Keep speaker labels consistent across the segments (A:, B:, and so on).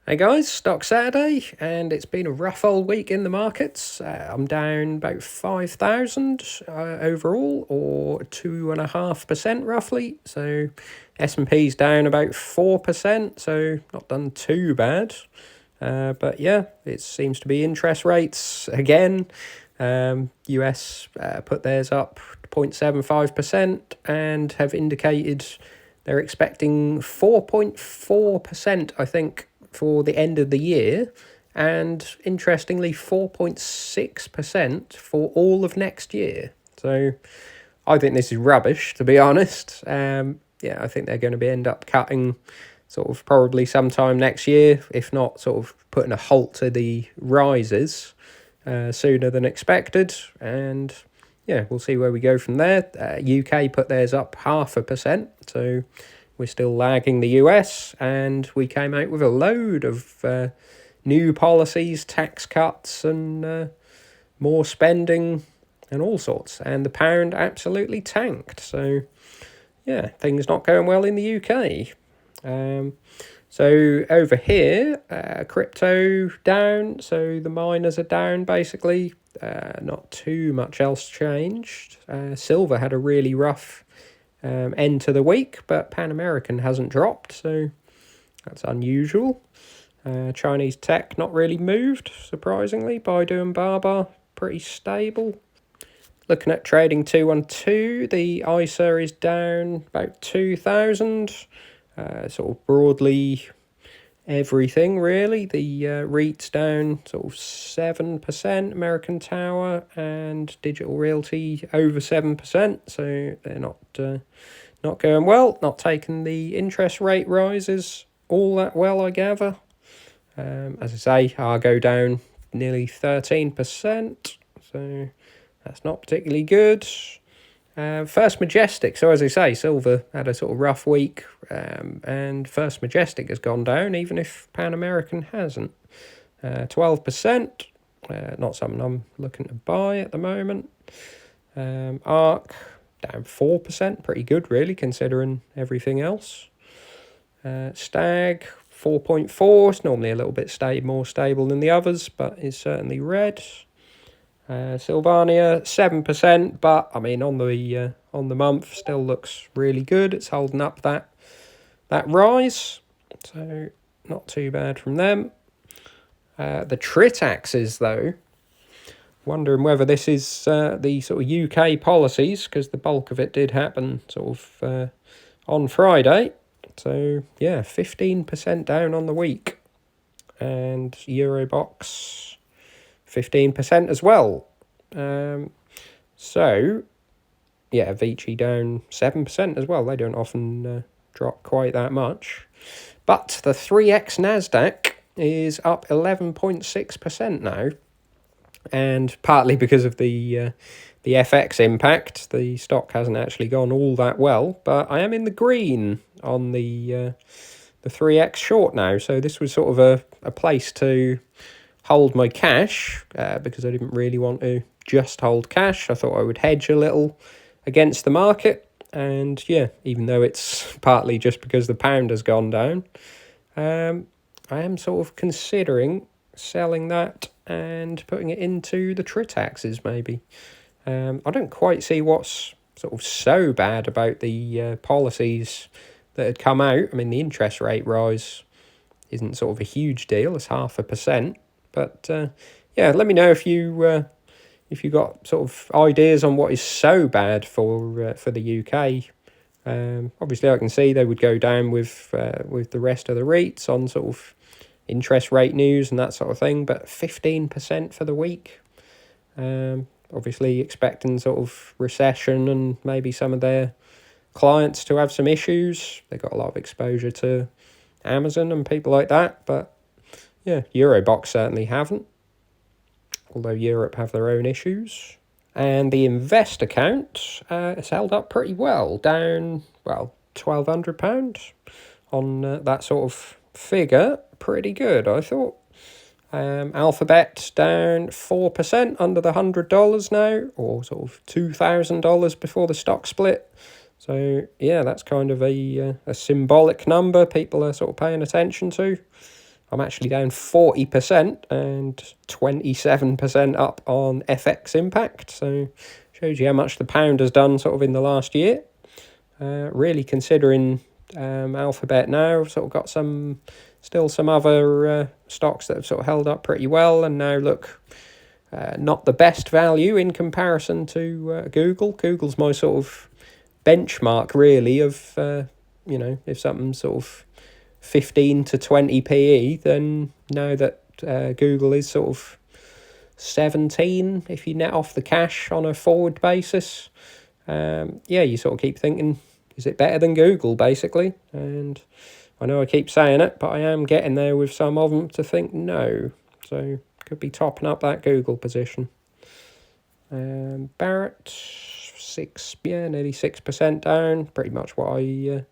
A: Hey guys, Stock Saturday, and it's been a rough old week in the markets. I'm down about 5,000 overall, or 2.5% roughly. So S&P's down about 4%, so not done too bad. But yeah, it seems to be interest rates again. US put theirs up 0.75% and have indicated they're expecting 4.4%, I think, for the end of the year, and interestingly 4.6% for all of next year. So I think this is rubbish, to be honest. I think they're going to end up cutting sort of probably sometime next year, if not sort of putting a halt to the rises sooner than expected. And yeah, we'll see where we go from there. UK put theirs up 0.5%, so we're still lagging the US, and we came out with a load of new policies, tax cuts, and more spending and all sorts. And the pound absolutely tanked. So yeah, things not going well in the UK. So over here, crypto down. So the miners are down basically. Not too much else changed. Silver had a really rough end to the week, but Pan American hasn't dropped, so that's unusual. Chinese tech not really moved, surprisingly. Baidu and Baba pretty stable. Looking at Trading212, the ISA is down about 2,000. Sort of broadly everything really. The REIT's down sort of 7%, American Tower, and Digital Realty over 7%. So they're not going well. Not taking the interest rate rises all that well, I gather. As I say, Argo down nearly 13%. So that's not particularly good. First Majestic, so as I say, silver had a sort of rough week, and First Majestic has gone down, even if Pan American hasn't. 12%, not something I'm looking to buy at the moment. ARC down 4%, pretty good really, considering everything else. Stag 4.4, it's normally a little bit more stable than the others, but is certainly red. Sylvania 7%, but I mean on the month still looks really good. It's holding up that rise, so not too bad from them. The Tritaxes though, wondering whether this is the sort of UK policies, because the bulk of it did happen sort of on Friday. So yeah, 15% down on the week, and Eurobox 15% as well. So yeah, Vici down 7% as well. They don't often drop quite that much. But the 3X Nasdaq is up 11.6% now, and partly because of the FX impact, the stock hasn't actually gone all that well. But I am in the green on the 3X short now, so this was sort of a place to hold my cash, because I didn't really want to just hold cash. I thought I would hedge a little against the market, and yeah, even though it's partly just because the pound has gone down, I am sort of considering selling that and putting it into the Tritaxes maybe. I don't quite see what's sort of so bad about the policies that had come out. I mean, the interest rate rise isn't sort of a huge deal. It's 0.5%. But yeah, let me know if you got sort of ideas on what is so bad for the UK. Obviously, I can see they would go down with the rest of the REITs on sort of interest rate news and that sort of thing. But 15% for the week. Obviously, expecting sort of recession and maybe some of their clients to have some issues. They got a lot of exposure to Amazon and people like that, but yeah, Eurobox certainly haven't, although Europe have their own issues. And the Invest account has held up pretty well, down, well, £1,200 on that sort of figure. Pretty good, I thought. Alphabet down 4%, under the $100 now, or sort of $2,000 before the stock split. So yeah, that's kind of a symbolic number people are sort of paying attention to. I'm actually down 40% and 27% up on FX impact. So shows you how much the pound has done sort of in the last year. Really considering Alphabet now, sort of got still some other stocks that have sort of held up pretty well, and now look not the best value in comparison to Google. Google's my sort of benchmark really of, if something's sort of 15 to 20 PE, then know that Google is sort of 17 if you net off the cash on a forward basis. You sort of keep thinking, is it better than Google, basically? And I know I keep saying it, but I am getting there with some of them to think no. So could be topping up that Google position. Barrett, nearly 6% down. Pretty much what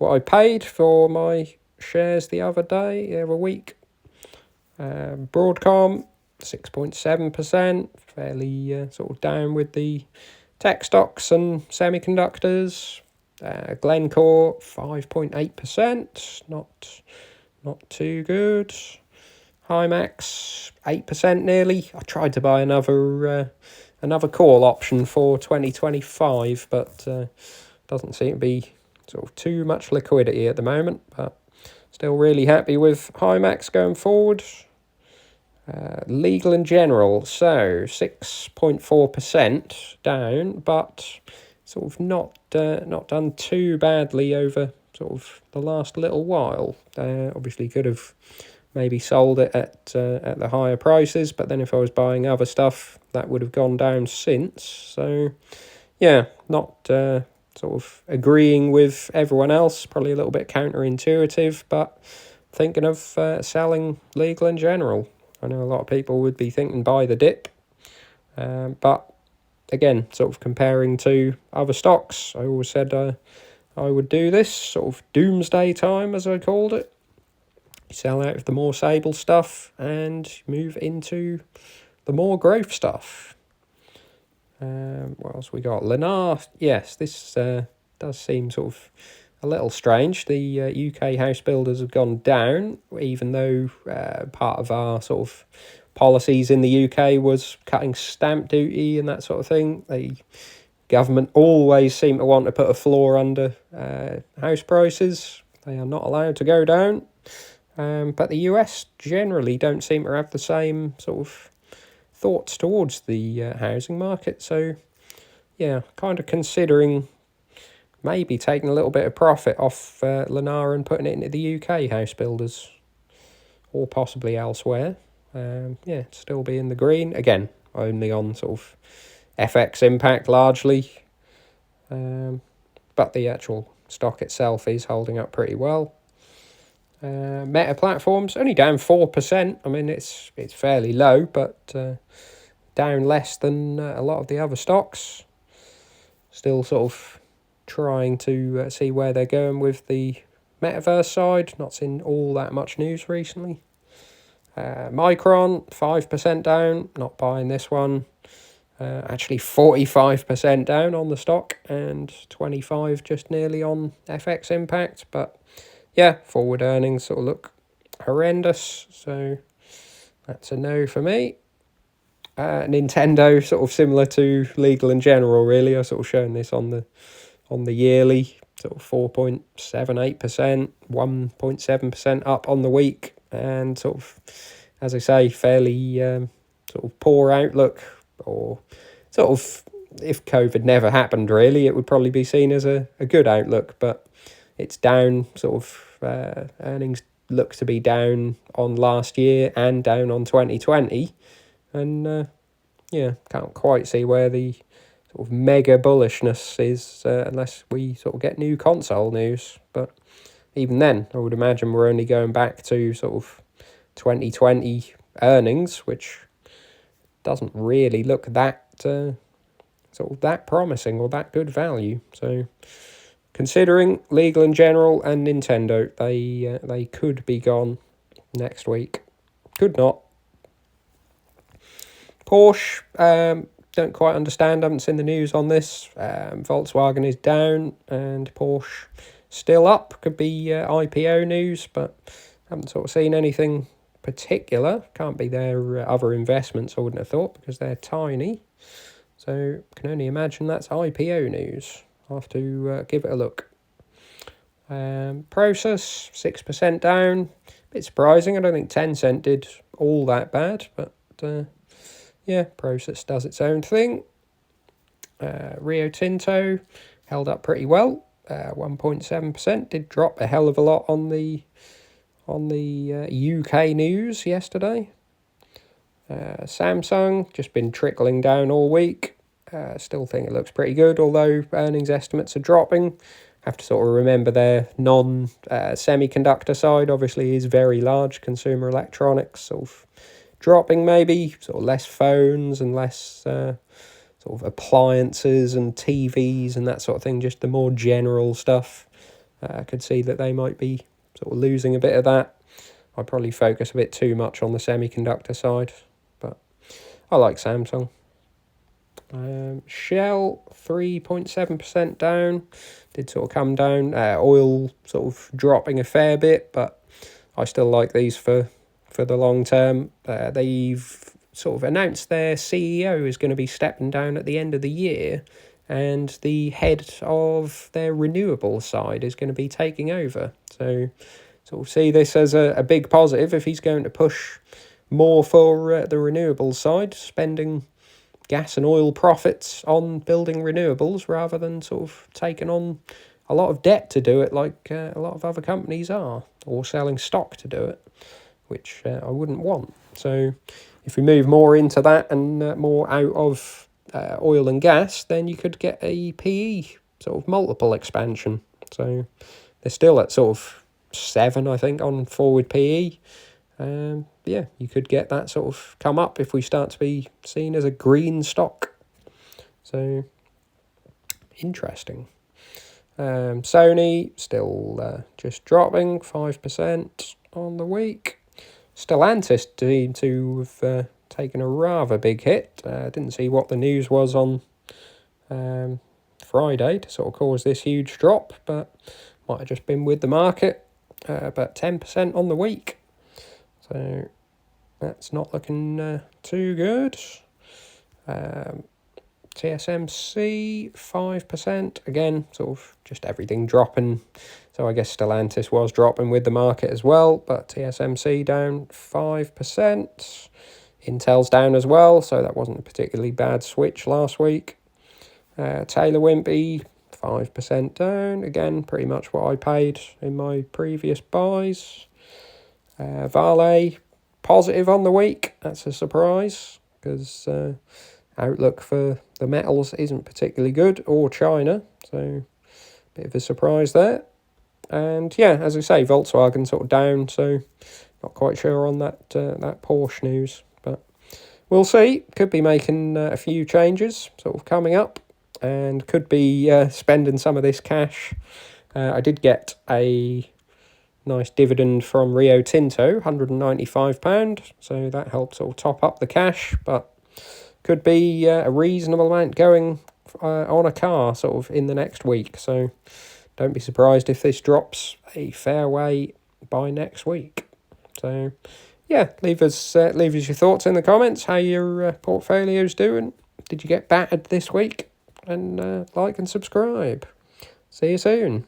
A: I paid for my shares the other week. Broadcom, 6.7%, fairly sort of down with the tech stocks and semiconductors. Glencore, 5.8%, not too good. Hymax, 8% nearly. I tried to buy another call option for 2025, but doesn't seem to be sort of too much liquidity at the moment, but still really happy with Hymax going forward. Legal and General, so 6.4% down, but sort of not done too badly over sort of the last little while. Obviously could have maybe sold it at the higher prices, but then if I was buying other stuff, that would have gone down since. So yeah, not sort of agreeing with everyone else, probably a little bit counterintuitive, but thinking of selling Legal and General. I know a lot of people would be thinking buy the dip, but again, sort of comparing to other stocks, I always said I would do this, sort of doomsday time as I called it. Sell out of the more stable stuff and move into the more growth stuff. What else we got? Lennar, yes, this does seem sort of a little strange. The UK house builders have gone down, even though part of our sort of policies in the UK was cutting stamp duty and that sort of thing. The government always seem to want to put a floor under house prices. They are not allowed to go down. But the US generally don't seem to have the same sort of thoughts towards the housing market. So, yeah, kind of considering maybe taking a little bit of profit off Lennar and putting it into the UK house builders, or possibly elsewhere. Still be in the green. Again, only on sort of FX impact largely. But the actual stock itself is holding up pretty well. Meta Platforms only down 4%. I mean, it's fairly low, but down less than a lot of the other stocks. Still sort of trying to see where they're going with the metaverse side. Not seen all that much news recently. Micron, 5% down. Not buying this one. Actually 45% down on the stock and 25 just nearly on FX impact, but yeah, forward earnings sort of look horrendous, so that's a no for me. Nintendo, sort of similar to Legal and General, really. I've sort of shown this on the yearly, sort of 4.78%, 1.7% up on the week, and sort of, as I say, fairly sort of poor outlook, or sort of, if COVID never happened, really, it would probably be seen as a good outlook, but it's down, sort of earnings look to be down on last year and down on 2020. And can't quite see where the sort of mega bullishness is unless we sort of get new console news. But even then, I would imagine we're only going back to sort of 2020 earnings, which doesn't really look that sort of that promising or that good value. So considering Legal and General and Nintendo, they could be gone next week. Could not. Porsche, don't quite understand, haven't seen the news on this. Volkswagen is down and Porsche still up. Could be IPO news, but Haven't sort of seen anything particular. Can't be their other investments, I wouldn't have thought, because they're tiny. So can only imagine that's IPO news. I'll have to give it a look. Process, 6% down. Bit surprising. I don't think Tencent did all that bad, but yeah, Process does its own thing. Rio Tinto held up pretty well. 1.7%. Did drop a hell of a lot on the UK news yesterday. Samsung just been trickling down all week. Still think it looks pretty good, although earnings estimates are dropping. Have to sort of remember their non-semiconductor side obviously is very large. Consumer electronics sort of dropping, maybe sort of less phones and less sort of appliances and TVs and that sort of thing. Just the more general stuff. I could see that they might be sort of losing a bit of that. I'd probably focus a bit too much on the semiconductor side, but I like Samsung. Shell, 3.7% down. Did sort of come down. Oil sort of dropping a fair bit, but I still like these for the long term. They've sort of announced their CEO is going to be stepping down at the end of the year, and the head of their renewables side is going to be taking over. So sort of see this as a big positive if he's going to push more for the renewables side, spending gas and oil profits on building renewables rather than sort of taking on a lot of debt to do it like a lot of other companies are, or selling stock to do it, which I wouldn't want. So if we move more into that and more out of oil and gas, then you could get a PE sort of multiple expansion. So they're still at sort of 7, I think, on forward PE. Yeah, you could get that sort of come up if we start to be seen as a green stock. So, interesting. Sony still just dropping 5% on the week. Stellantis seemed to have taken a rather big hit. Didn't see what the news was on Friday to sort of cause this huge drop, but might have just been with the market. But 10% on the week. So that's not looking too good. TSMC, 5%. Again, sort of just everything dropping. So I guess Stellantis was dropping with the market as well, but TSMC down 5%. Intel's down as well, so that wasn't a particularly bad switch last week. Taylor Wimpey, 5% down. Again, pretty much what I paid in my previous buys. Vale, positive on the week. That's a surprise because outlook for the metals isn't particularly good, or China. So bit of a surprise there. And yeah, as I say, Volkswagen sort of down. So not quite sure on that Porsche news, but we'll see. Could be making a few changes sort of coming up, and could be spending some of this cash. I did get a nice dividend from Rio Tinto, £195, so that helps sort of top up the cash, but could be a reasonable amount going on a car sort of in the next week, so don't be surprised if this drops a fair way by next week. So yeah, leave us your thoughts in the comments, how your portfolio's doing. Did you get battered this week? And like and subscribe. See you soon.